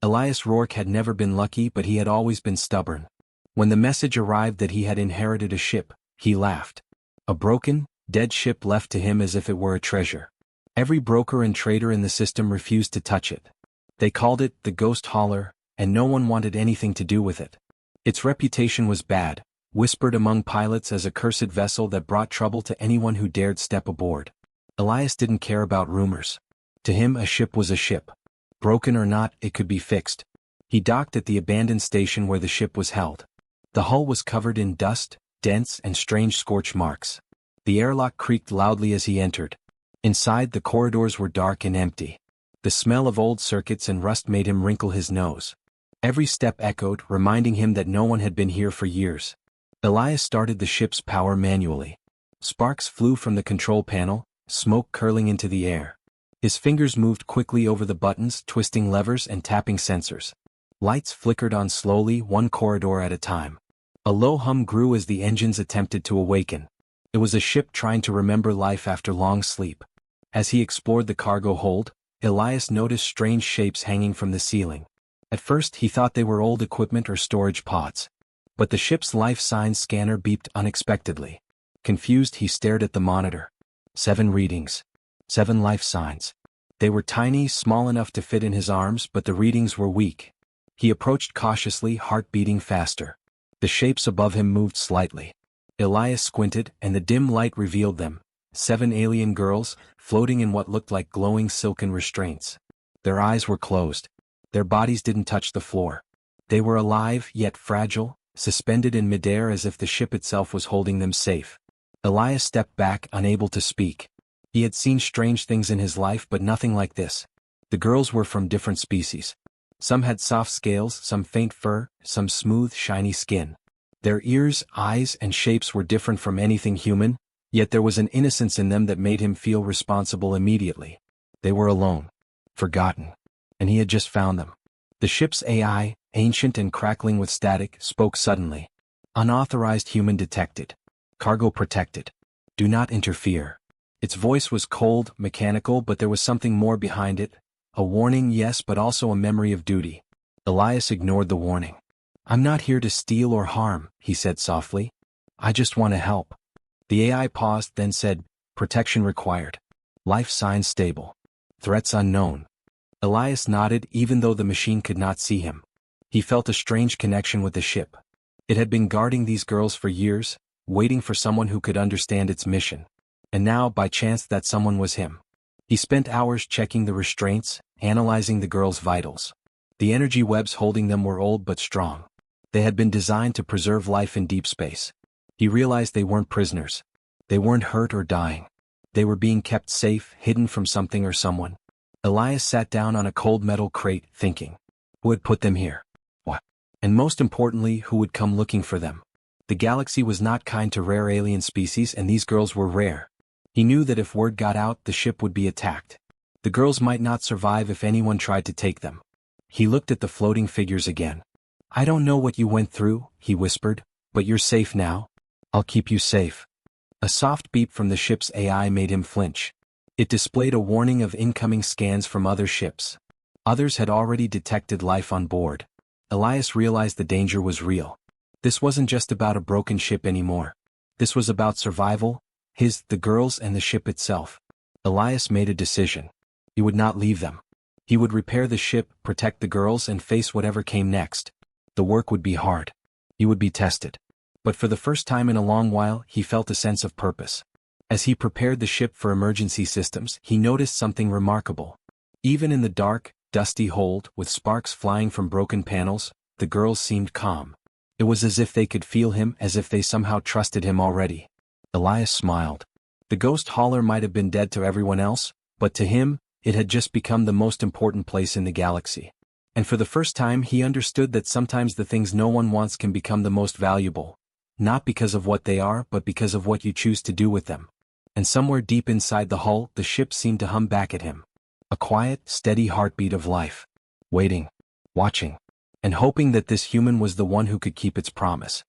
Elias Rourke had never been lucky, but he had always been stubborn. When the message arrived that he had inherited a ship, he laughed. A broken, dead ship left to him as if it were a treasure. Every broker and trader in the system refused to touch it. They called it the Ghost Hauler, and no one wanted anything to do with it. Its reputation was bad, whispered among pilots as a cursed vessel that brought trouble to anyone who dared step aboard. Elias didn't care about rumors. To him, a ship was a ship. Broken or not, it could be fixed. He docked at the abandoned station where the ship was held. The hull was covered in dust, dents, and strange scorch marks. The airlock creaked loudly as he entered. Inside, the corridors were dark and empty. The smell of old circuits and rust made him wrinkle his nose. Every step echoed, reminding him that no one had been here for years. Elias started the ship's power manually. Sparks flew from the control panel, smoke curling into the air. His fingers moved quickly over the buttons, twisting levers and tapping sensors. Lights flickered on slowly, one corridor at a time. A low hum grew as the engines attempted to awaken. It was a ship trying to remember life after long sleep. As he explored the cargo hold, Elias noticed strange shapes hanging from the ceiling. At first he thought they were old equipment or storage pods. But the ship's life signs scanner beeped unexpectedly. Confused, he stared at the monitor. 7 readings. 7 life signs. They were tiny, small enough to fit in his arms, but the readings were weak. He approached cautiously, heart beating faster. The shapes above him moved slightly. Elias squinted, and the dim light revealed them. 7 alien girls, floating in what looked like glowing silken restraints. Their eyes were closed. Their bodies didn't touch the floor. They were alive, yet fragile, suspended in midair as if the ship itself was holding them safe. Elias stepped back, unable to speak. He had seen strange things in his life, but nothing like this. The girls were from different species. Some had soft scales, some faint fur, some smooth, shiny skin. Their ears, eyes, and shapes were different from anything human, yet there was an innocence in them that made him feel responsible immediately. They were alone. Forgotten. And he had just found them. The ship's AI, ancient and crackling with static, spoke suddenly. Unauthorized human detected. Cargo protected. Do not interfere. Its voice was cold, mechanical, but there was something more behind it. A warning, yes, but also a memory of duty. Elias ignored the warning. I'm not here to steal or harm, he said softly. I just want to help. The AI paused, then said, protection required. Life signs stable. Threats unknown. Elias nodded, even though the machine could not see him. He felt a strange connection with the ship. It had been guarding these girls for years, waiting for someone who could understand its mission. And now, by chance, that someone was him. He spent hours checking the restraints, analyzing the girls' vitals. The energy webs holding them were old but strong. They had been designed to preserve life in deep space. He realized they weren't prisoners. They weren't hurt or dying. They were being kept safe, hidden from something or someone. Elias sat down on a cold metal crate, thinking. Who had put them here? What? And most importantly, who would come looking for them? The galaxy was not kind to rare alien species, and these girls were rare. He knew that if word got out, the ship would be attacked. The girls might not survive if anyone tried to take them. He looked at the floating figures again. I don't know what you went through, he whispered, but you're safe now. I'll keep you safe. A soft beep from the ship's AI made him flinch. It displayed a warning of incoming scans from other ships. Others had already detected life on board. Elias realized the danger was real. This wasn't just about a broken ship anymore. This was about survival, the girls, and the ship itself. Elias made a decision. He would not leave them. He would repair the ship, protect the girls, and face whatever came next. The work would be hard. He would be tested. But for the first time in a long while, he felt a sense of purpose. As he prepared the ship for emergency systems, he noticed something remarkable. Even in the dark, dusty hold, with sparks flying from broken panels, the girls seemed calm. It was as if they could feel him, as if they somehow trusted him already. Elias smiled. The ghost hauler might have been dead to everyone else, but to him, it had just become the most important place in the galaxy. And for the first time he understood that sometimes the things no one wants can become the most valuable. Not because of what they are, but because of what you choose to do with them. And somewhere deep inside the hull, the ship seemed to hum back at him. A quiet, steady heartbeat of life. Waiting. Watching. And hoping that this human was the one who could keep its promise.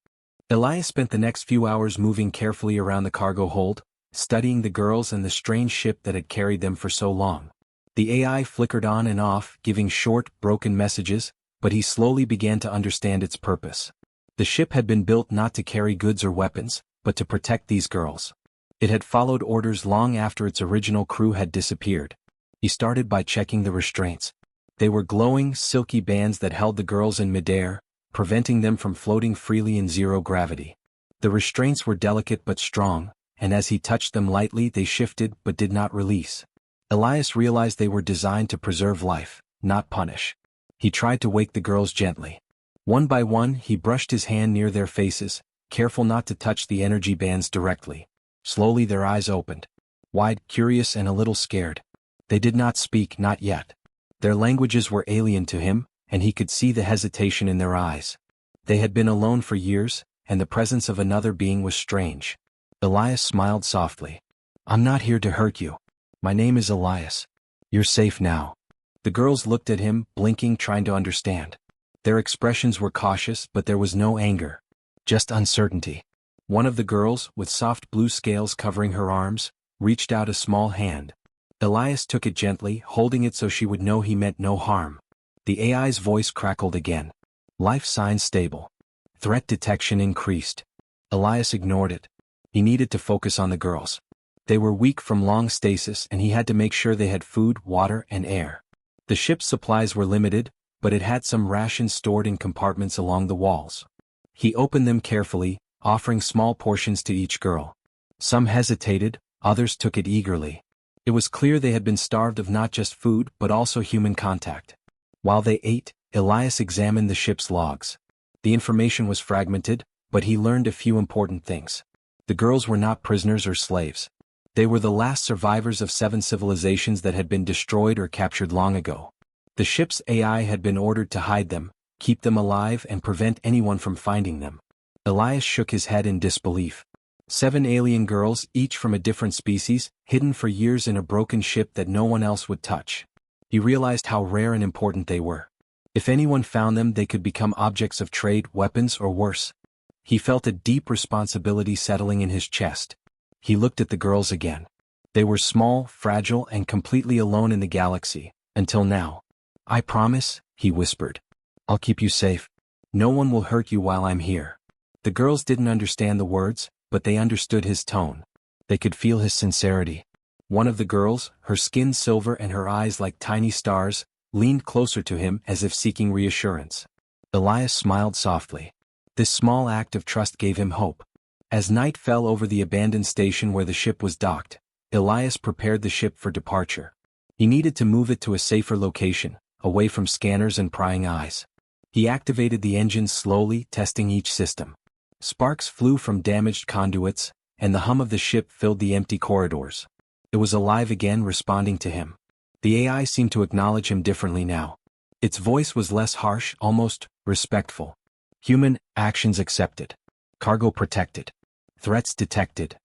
Elias spent the next few hours moving carefully around the cargo hold, studying the girls and the strange ship that had carried them for so long. The AI flickered on and off, giving short, broken messages, but he slowly began to understand its purpose. The ship had been built not to carry goods or weapons, but to protect these girls. It had followed orders long after its original crew had disappeared. He started by checking the restraints. They were glowing, silky bands that held the girls in midair, preventing them from floating freely in zero gravity. The restraints were delicate but strong, and as he touched them lightly they shifted but did not release. Elias realized they were designed to preserve life, not punish. He tried to wake the girls gently. One by one he brushed his hand near their faces, careful not to touch the energy bands directly. Slowly their eyes opened. Wide, curious and a little scared. They did not speak, not yet. Their languages were alien to him, and he could see the hesitation in their eyes. They had been alone for years, and the presence of another being was strange. Elias smiled softly. "I'm not here to hurt you. My name is Elias. You're safe now." The girls looked at him, blinking, trying to understand. Their expressions were cautious, but there was no anger. Just uncertainty. One of the girls, with soft blue scales covering her arms, reached out a small hand. Elias took it gently, holding it so she would know he meant no harm. The AI's voice crackled again. Life signs stable. Threat detection increased. Elias ignored it. He needed to focus on the girls. They were weak from long stasis and he had to make sure they had food, water, and air. The ship's supplies were limited, but it had some rations stored in compartments along the walls. He opened them carefully, offering small portions to each girl. Some hesitated, others took it eagerly. It was clear they had been starved of not just food but also human contact. While they ate, Elias examined the ship's logs. The information was fragmented, but he learned a few important things. The girls were not prisoners or slaves. They were the last survivors of 7 civilizations that had been destroyed or captured long ago. The ship's AI had been ordered to hide them, keep them alive and prevent anyone from finding them. Elias shook his head in disbelief. 7 alien girls, each from a different species, hidden for years in a broken ship that no one else would touch. He realized how rare and important they were. If anyone found them, they could become objects of trade, weapons, or worse. He felt a deep responsibility settling in his chest. He looked at the girls again. They were small, fragile, and completely alone in the galaxy, until now. "I promise," he whispered. "I'll keep you safe. No one will hurt you while I'm here." The girls didn't understand the words, but they understood his tone. They could feel his sincerity. One of the girls, her skin silver and her eyes like tiny stars, leaned closer to him as if seeking reassurance. Elias smiled softly. This small act of trust gave him hope. As night fell over the abandoned station where the ship was docked, Elias prepared the ship for departure. He needed to move it to a safer location, away from scanners and prying eyes. He activated the engines slowly, testing each system. Sparks flew from damaged conduits, and the hum of the ship filled the empty corridors. It was alive again, responding to him. The AI seemed to acknowledge him differently now. Its voice was less harsh, almost respectful. Human, actions accepted. Cargo protected. Threats detected.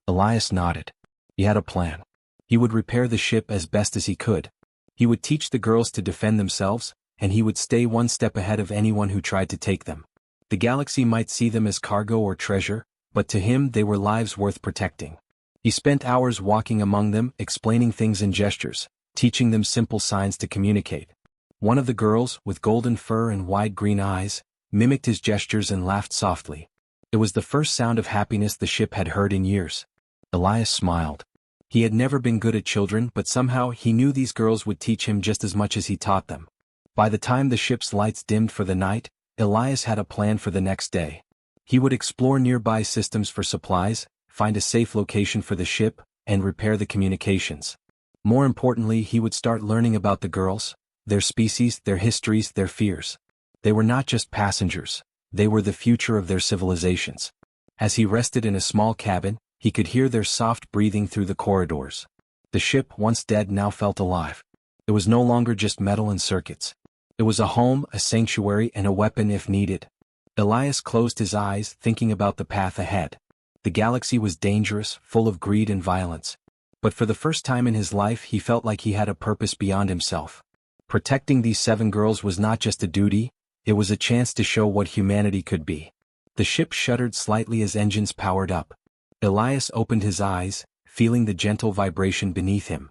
Elias nodded. He had a plan. He would repair the ship as best as he could. He would teach the girls to defend themselves, and he would stay one step ahead of anyone who tried to take them. The galaxy might see them as cargo or treasure, but to him they were lives worth protecting. He spent hours walking among them, explaining things in gestures, teaching them simple signs to communicate. One of the girls, with golden fur and wide green eyes, mimicked his gestures and laughed softly. It was the first sound of happiness the ship had heard in years. Elias smiled. He had never been good at children, but somehow he knew these girls would teach him just as much as he taught them. By the time the ship's lights dimmed for the night, Elias had a plan for the next day. He would explore nearby systems for supplies, find a safe location for the ship, and repair the communications. More importantly, he would start learning about the girls, their species, their histories, their fears. They were not just passengers, they were the future of their civilizations. As he rested in a small cabin, he could hear their soft breathing through the corridors. The ship, once dead, now felt alive. It was no longer just metal and circuits. It was a home, a sanctuary, and a weapon if needed. Elias closed his eyes, thinking about the path ahead. The galaxy was dangerous, full of greed and violence. But for the first time in his life he felt like he had a purpose beyond himself. Protecting these 7 girls was not just a duty, it was a chance to show what humanity could be. The ship shuddered slightly as engines powered up. Elias opened his eyes, feeling the gentle vibration beneath him.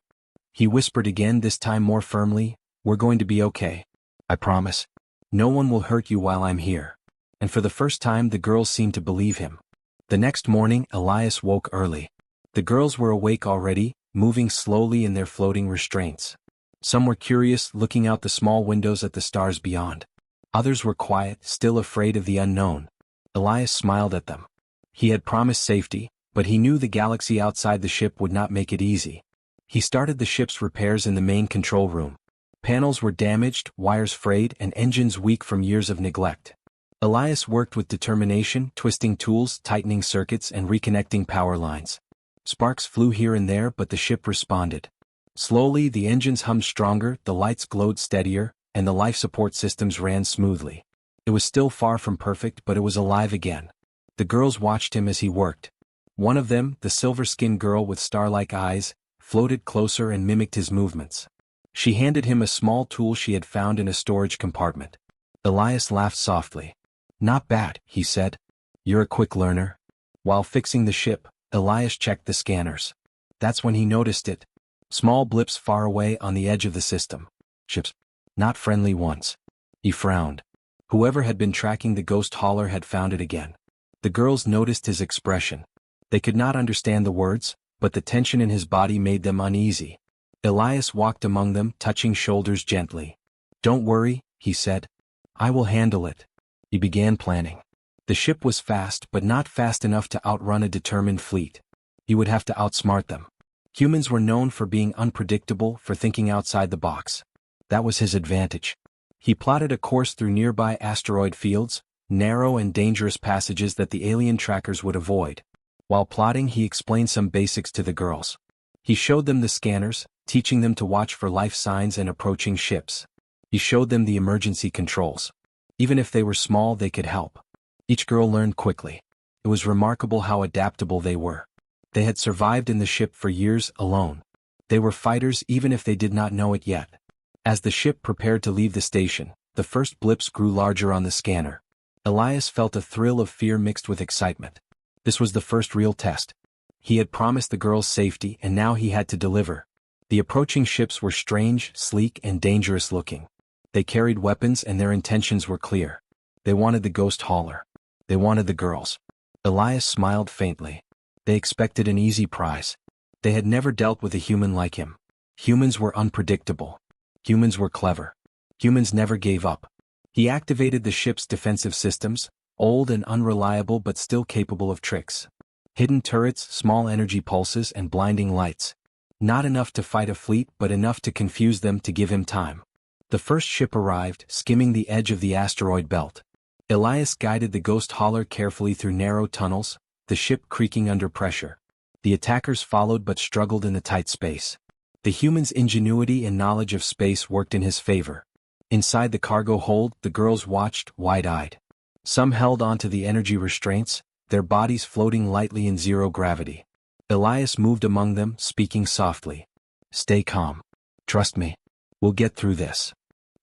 He whispered again, this time more firmly, "We're going to be okay. I promise. No one will hurt you while I'm here." And for the first time the girls seemed to believe him. The next morning Elias woke early. The girls were awake already, moving slowly in their floating restraints. Some were curious, looking out the small windows at the stars beyond. Others were quiet, still afraid of the unknown. Elias smiled at them. He had promised safety, but he knew the galaxy outside the ship would not make it easy. He started the ship's repairs in the main control room. Panels were damaged, wires frayed, and engines weak from years of neglect. Elias worked with determination, twisting tools, tightening circuits, and reconnecting power lines. Sparks flew here and there, but the ship responded. Slowly the engines hummed stronger, the lights glowed steadier, and the life support systems ran smoothly. It was still far from perfect, but it was alive again. The girls watched him as he worked. One of them, the silver-skinned girl with star-like eyes, floated closer and mimicked his movements. She handed him a small tool she had found in a storage compartment. Elias laughed softly. "Not bad," he said. "You're a quick learner." While fixing the ship, Elias checked the scanners. That's when he noticed it. Small blips far away on the edge of the system. Ships. Not friendly ones. He frowned. Whoever had been tracking the ghost hauler had found it again. The girls noticed his expression. They could not understand the words, but the tension in his body made them uneasy. Elias walked among them, touching shoulders gently. "Don't worry," he said. "I will handle it." He began planning. The ship was fast, but not fast enough to outrun a determined fleet. He would have to outsmart them. Humans were known for being unpredictable, for thinking outside the box. That was his advantage. He plotted a course through nearby asteroid fields, narrow and dangerous passages that the alien trackers would avoid. While plotting, he explained some basics to the girls. He showed them the scanners, teaching them to watch for life signs and approaching ships. He showed them the emergency controls. Even if they were small, they could help. Each girl learned quickly. It was remarkable how adaptable they were. They had survived in the ship for years alone. They were fighters even if they did not know it yet. As the ship prepared to leave the station, the first blips grew larger on the scanner. Elias felt a thrill of fear mixed with excitement. This was the first real test. He had promised the girls safety, and now he had to deliver. The approaching ships were strange, sleek, and dangerous looking. They carried weapons, and their intentions were clear. They wanted the ghost hauler. They wanted the girls. Elias smiled faintly. They expected an easy prize. They had never dealt with a human like him. Humans were unpredictable. Humans were clever. Humans never gave up. He activated the ship's defensive systems, old and unreliable but still capable of tricks. Hidden turrets, small energy pulses, and blinding lights. Not enough to fight a fleet, but enough to confuse them, to give him time. The first ship arrived, skimming the edge of the asteroid belt. Elias guided the ghost hauler carefully through narrow tunnels, the ship creaking under pressure. The attackers followed but struggled in the tight space. The human's ingenuity and knowledge of space worked in his favor. Inside the cargo hold, the girls watched, wide-eyed. Some held onto the energy restraints, their bodies floating lightly in zero gravity. Elias moved among them, speaking softly. "Stay calm. Trust me. We'll get through this."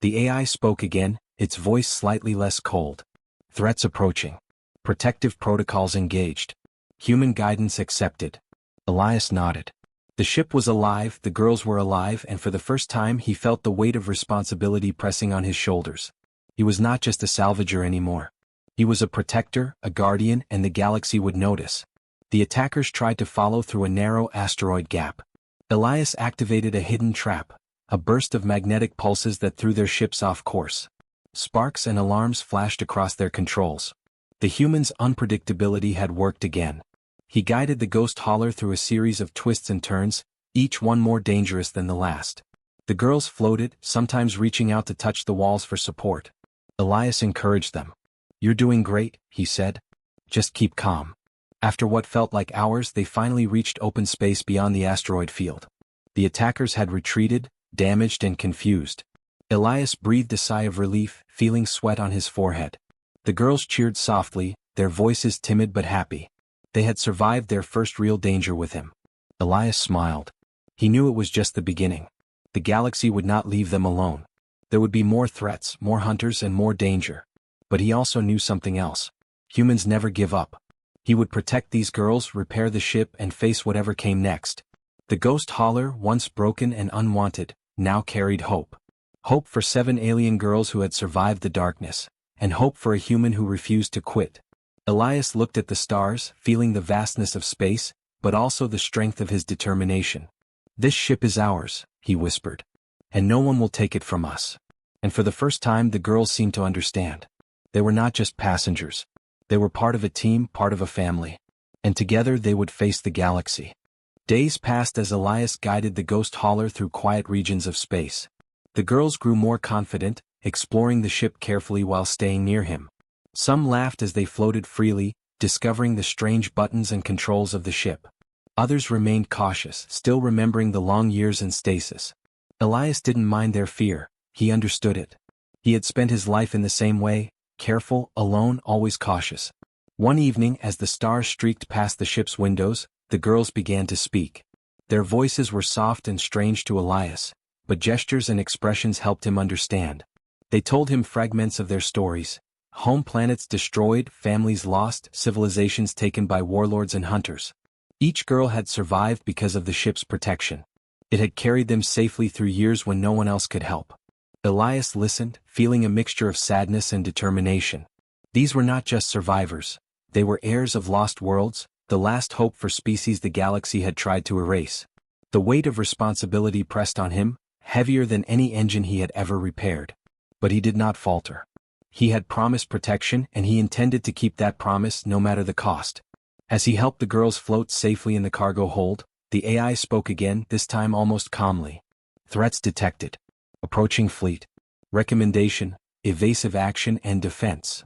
The AI spoke again, its voice slightly less cold. "Threats approaching. Protective protocols engaged. Human guidance accepted." Elias nodded. The ship was alive, the girls were alive, and for the first time he felt the weight of responsibility pressing on his shoulders. He was not just a salvager anymore. He was a protector, a guardian, and the galaxy would notice. The attackers tried to follow through a narrow asteroid gap. Elias activated a hidden trap, a burst of magnetic pulses that threw their ships off course. Sparks and alarms flashed across their controls. The human's unpredictability had worked again. He guided the ghost hauler through a series of twists and turns, each one more dangerous than the last. The girls floated, sometimes reaching out to touch the walls for support. Elias encouraged them. "You're doing great," he said. "Just keep calm." After what felt like hours, they finally reached open space beyond the asteroid field. The attackers had retreated, damaged and confused. Elias breathed a sigh of relief, feeling sweat on his forehead. The girls cheered softly, their voices timid but happy. They had survived their first real danger with him. Elias smiled. He knew it was just the beginning. The galaxy would not leave them alone. There would be more threats, more hunters, and more danger. But he also knew something else. Humans never give up. He would protect these girls, repair the ship, and face whatever came next. The ghost hauler, once broken and unwanted, now carried hope. Hope for 7 alien girls who had survived the darkness, and hope for a human who refused to quit. Elias looked at the stars, feeling the vastness of space, but also the strength of his determination. "This ship is ours," he whispered. "And no one will take it from us." And for the first time the girls seemed to understand. They were not just passengers. They were part of a team, part of a family. And together they would face the galaxy. Days passed as Elias guided the ghost hauler through quiet regions of space. The girls grew more confident, exploring the ship carefully while staying near him. Some laughed as they floated freely, discovering the strange buttons and controls of the ship. Others remained cautious, still remembering the long years in stasis. Elias didn't mind their fear, he understood it. He had spent his life in the same way, careful, alone, always cautious. One evening, as the stars streaked past the ship's windows, the girls began to speak. Their voices were soft and strange to Elias, but gestures and expressions helped him understand. They told him fragments of their stories: home planets destroyed, families lost, civilizations taken by warlords and hunters. Each girl had survived because of the ship's protection. It had carried them safely through years when no one else could help. Elias listened, feeling a mixture of sadness and determination. These were not just survivors. They were heirs of lost worlds, the last hope for species the galaxy had tried to erase. The weight of responsibility pressed on him, heavier than any engine he had ever repaired. But he did not falter. He had promised protection, and he intended to keep that promise no matter the cost. As he helped the girls float safely in the cargo hold, the AI spoke again, this time almost calmly. "Threats detected. Approaching fleet. Recommendation: evasive action and defense."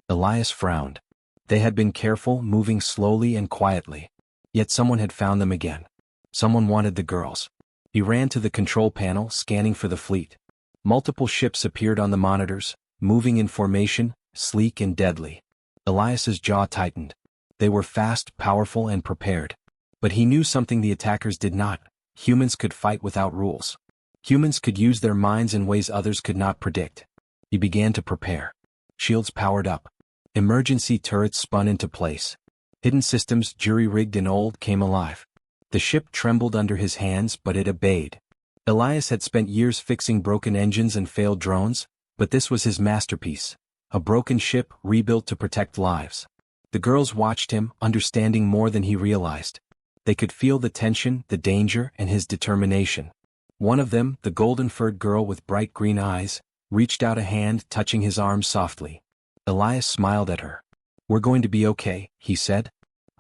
Elias frowned. They had been careful, moving slowly and quietly. Yet someone had found them again. Someone wanted the girls. He ran to the control panel, scanning for the fleet. Multiple ships appeared on the monitors, moving in formation, sleek and deadly. Elias's jaw tightened. They were fast, powerful, and prepared. But he knew something the attackers did not. Humans could fight without rules. Humans could use their minds in ways others could not predict. He began to prepare. Shields powered up. Emergency turrets spun into place. Hidden systems, jury-rigged and old, came alive. The ship trembled under his hands, but it obeyed. Elias had spent years fixing broken engines and failed drones, but this was his masterpiece. A broken ship, rebuilt to protect lives. The girls watched him, understanding more than he realized. They could feel the tension, the danger, and his determination. One of them, the golden-furred girl with bright green eyes, reached out a hand, touching his arm softly. Elias smiled at her. "We're going to be okay," he said.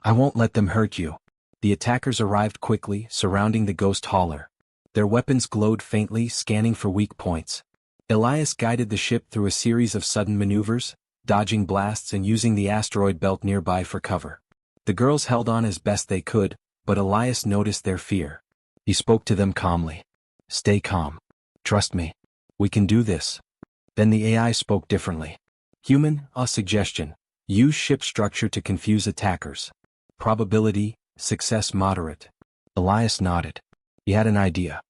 "I won't let them hurt you." The attackers arrived quickly, surrounding the ghost hauler. Their weapons glowed faintly, scanning for weak points. Elias guided the ship through a series of sudden maneuvers, dodging blasts and using the asteroid belt nearby for cover. The girls held on as best they could, but Elias noticed their fear. He spoke to them calmly. "Stay calm. Trust me. We can do this." Then the AI spoke differently. "Human, a suggestion. Use ship structure to confuse attackers. Probability, success moderate." Elias nodded. He had an idea.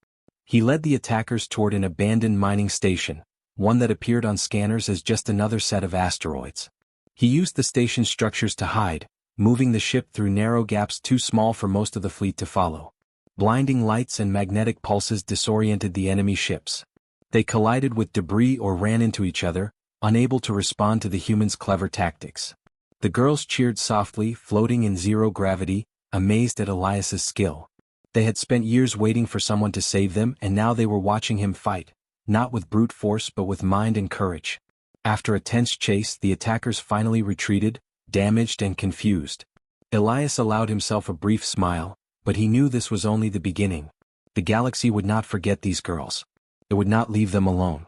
He led the attackers toward an abandoned mining station, one that appeared on scanners as just another set of asteroids. He used the station structures to hide, moving the ship through narrow gaps too small for most of the fleet to follow. Blinding lights and magnetic pulses disoriented the enemy ships. They collided with debris or ran into each other, unable to respond to the humans' clever tactics. The girls cheered softly, floating in zero gravity, amazed at Elias's skill. They had spent years waiting for someone to save them, and now they were watching him fight, not with brute force but with mind and courage. After a tense chase, the attackers finally retreated, damaged and confused. Elias allowed himself a brief smile, but he knew this was only the beginning. The galaxy would not forget these girls. It would not leave them alone.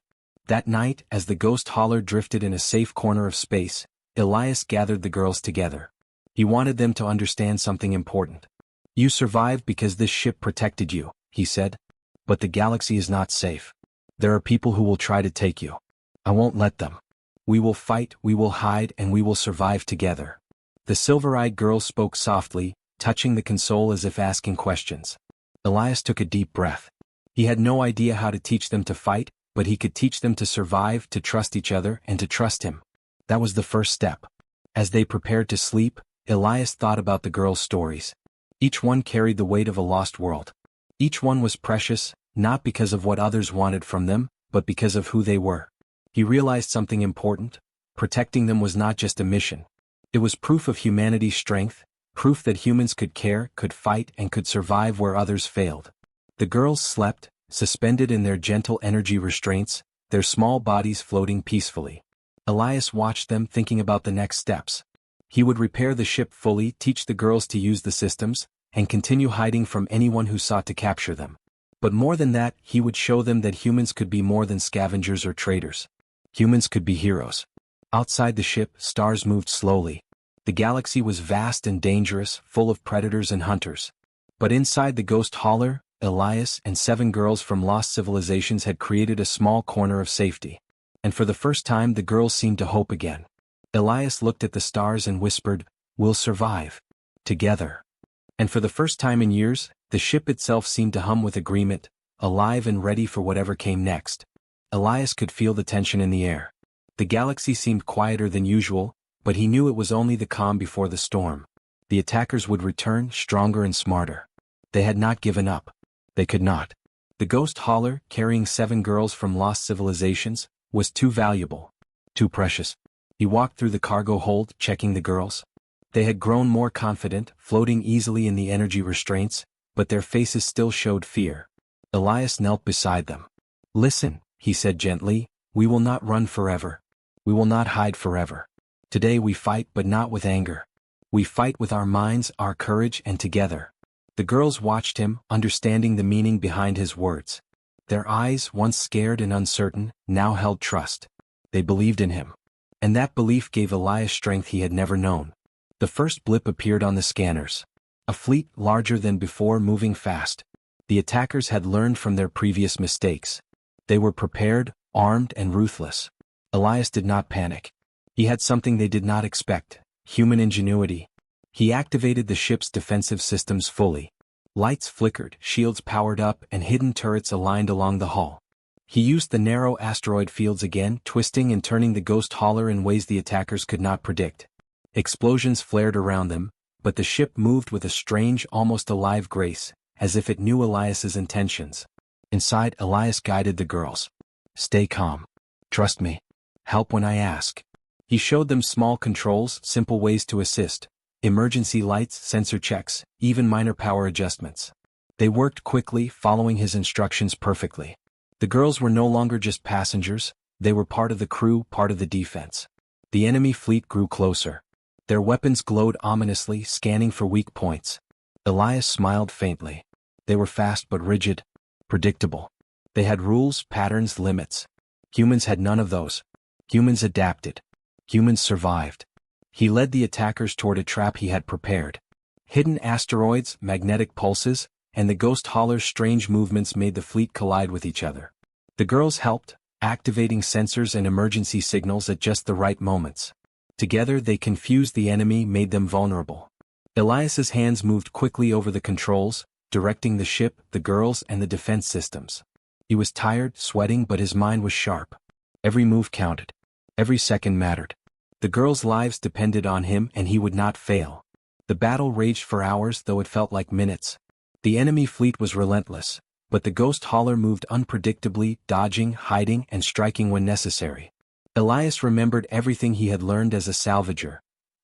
That night, as the ghost hauler drifted in a safe corner of space, Elias gathered the girls together. He wanted them to understand something important. "You survived because this ship protected you," he said. "But the galaxy is not safe. There are people who will try to take you. I won't let them. We will fight, we will hide, and we will survive together." The silver-eyed girl spoke softly, touching the console as if asking questions. Elias took a deep breath. He had no idea how to teach them to fight, but he could teach them to survive, to trust each other, and to trust him. That was the first step. As they prepared to sleep, Elias thought about the girls' stories. Each one carried the weight of a lost world. Each one was precious, not because of what others wanted from them, but because of who they were. He realized something important. Protecting them was not just a mission. It was proof of humanity's strength, proof that humans could care, could fight, and could survive where others failed. The girls slept, suspended in their gentle energy restraints, their small bodies floating peacefully. Elias watched them, thinking about the next steps. He would repair the ship fully, teach the girls to use the systems, and continue hiding from anyone who sought to capture them. But more than that, he would show them that humans could be more than scavengers or traders. Humans could be heroes. Outside the ship, stars moved slowly. The galaxy was vast and dangerous, full of predators and hunters. But inside the ghost hauler, Elias and 7 girls from lost civilizations had created a small corner of safety. And for the first time the girls seemed to hope again. Elias looked at the stars and whispered, "We'll survive. Together." And for the first time in years, the ship itself seemed to hum with agreement, alive and ready for whatever came next. Elias could feel the tension in the air. The galaxy seemed quieter than usual, but he knew it was only the calm before the storm. The attackers would return, stronger and smarter. They had not given up. They could not. The ghost hauler, carrying 7 girls from lost civilizations, was too valuable, too precious. He walked through the cargo hold, checking the girls. They had grown more confident, floating easily in the energy restraints, but their faces still showed fear. Elias knelt beside them. "Listen," he said gently, "we will not run forever. We will not hide forever. Today we fight, but not with anger. We fight with our minds, our courage, and together." The girls watched him, understanding the meaning behind his words. Their eyes, once scared and uncertain, now held trust. They believed in him. And that belief gave Elias strength he had never known. The first blip appeared on the scanners. A fleet larger than before, moving fast. The attackers had learned from their previous mistakes. They were prepared, armed, and ruthless. Elias did not panic. He had something they did not expect: human ingenuity. He activated the ship's defensive systems fully. Lights flickered, shields powered up, and hidden turrets aligned along the hull. He used the narrow asteroid fields again, twisting and turning the ghost hauler in ways the attackers could not predict. Explosions flared around them, but the ship moved with a strange, almost alive grace, as if it knew Elias's intentions. Inside, Elias guided the girls. "Stay calm. Trust me. Help when I ask." He showed them small controls, simple ways to assist. Emergency lights, sensor checks, even minor power adjustments. They worked quickly, following his instructions perfectly. The girls were no longer just passengers, they were part of the crew, part of the defense. The enemy fleet grew closer. Their weapons glowed ominously, scanning for weak points. Elias smiled faintly. They were fast but rigid, predictable. They had rules, patterns, limits. Humans had none of those. Humans adapted. Humans survived. He led the attackers toward a trap he had prepared. Hidden asteroids, magnetic pulses, and the ghost hauler's strange movements made the fleet collide with each other. The girls helped, activating sensors and emergency signals at just the right moments. Together they confused the enemy, made them vulnerable. Elias's hands moved quickly over the controls, directing the ship, the girls, and the defense systems. He was tired, sweating, but his mind was sharp. Every move counted. Every second mattered. The girls' lives depended on him, and he would not fail. The battle raged for hours, though it felt like minutes. The enemy fleet was relentless, but the ghost hauler moved unpredictably, dodging, hiding, and striking when necessary. Elias remembered everything he had learned as a salvager: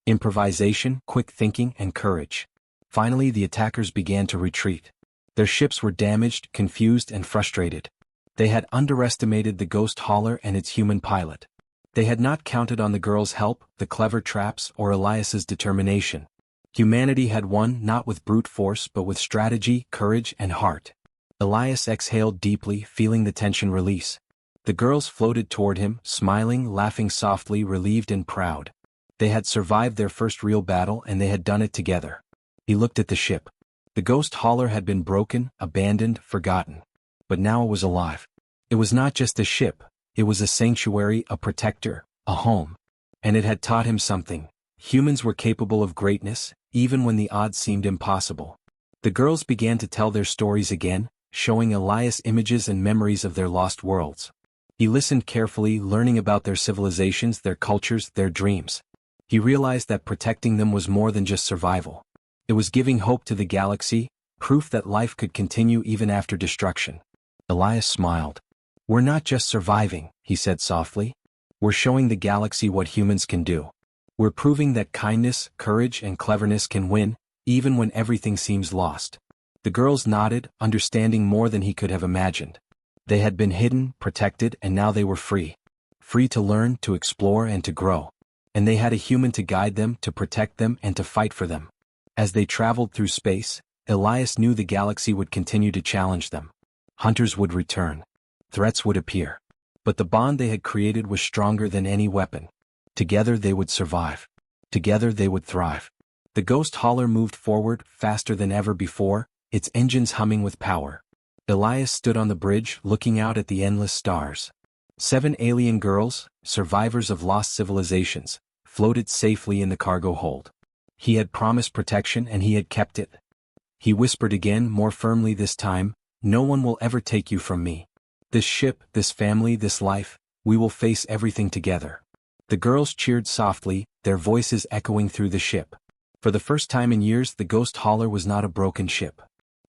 improvisation, quick thinking, and courage. Finally, the attackers began to retreat. Their ships were damaged, confused, and frustrated. They had underestimated the ghost hauler and its human pilot. They had not counted on the girls' help, the clever traps, or Elias's determination. Humanity had won not with brute force but with strategy, courage, and heart. Elias exhaled deeply, feeling the tension release. The girls floated toward him, smiling, laughing softly, relieved and proud. They had survived their first real battle, and they had done it together. He looked at the ship. The ghost hauler had been broken, abandoned, forgotten. But now it was alive. It was not just a ship. It was a sanctuary, a protector, a home. And it had taught him something. Humans were capable of greatness, even when the odds seemed impossible. The girls began to tell their stories again, showing Elias images and memories of their lost worlds. He listened carefully, learning about their civilizations, their cultures, their dreams. He realized that protecting them was more than just survival. It was giving hope to the galaxy, proof that life could continue even after destruction. Elias smiled. "We're not just surviving," he said softly. "We're showing the galaxy what humans can do. We're proving that kindness, courage, and cleverness can win, even when everything seems lost." The girls nodded, understanding more than he could have imagined. They had been hidden, protected, and now they were free. Free to learn, to explore, and to grow. And they had a human to guide them, to protect them, and to fight for them. As they traveled through space, Elias knew the galaxy would continue to challenge them. Hunters would return. Threats would appear. But the bond they had created was stronger than any weapon. Together they would survive. Together they would thrive. The ghost hauler moved forward, faster than ever before, its engines humming with power. Elias stood on the bridge, looking out at the endless stars. 7 alien girls, survivors of lost civilizations, floated safely in the cargo hold. He had promised protection and he had kept it. He whispered again, more firmly this time, "No one will ever take you from me. This ship, this family, this life, we will face everything together." The girls cheered softly, their voices echoing through the ship. For the first time in years, the ghost hauler was not a broken ship.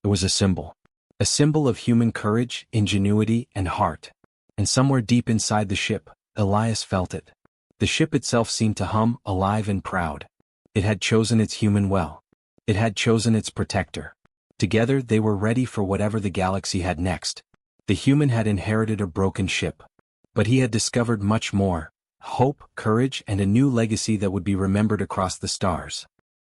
It was a symbol. A symbol of human courage, ingenuity, and heart. And somewhere deep inside the ship, Elias felt it. The ship itself seemed to hum, alive and proud. It had chosen its human well. It had chosen its protector. Together they were ready for whatever the galaxy had next. The human had inherited a broken ship. But he had discovered much more: hope, courage, and a new legacy that would be remembered across the stars.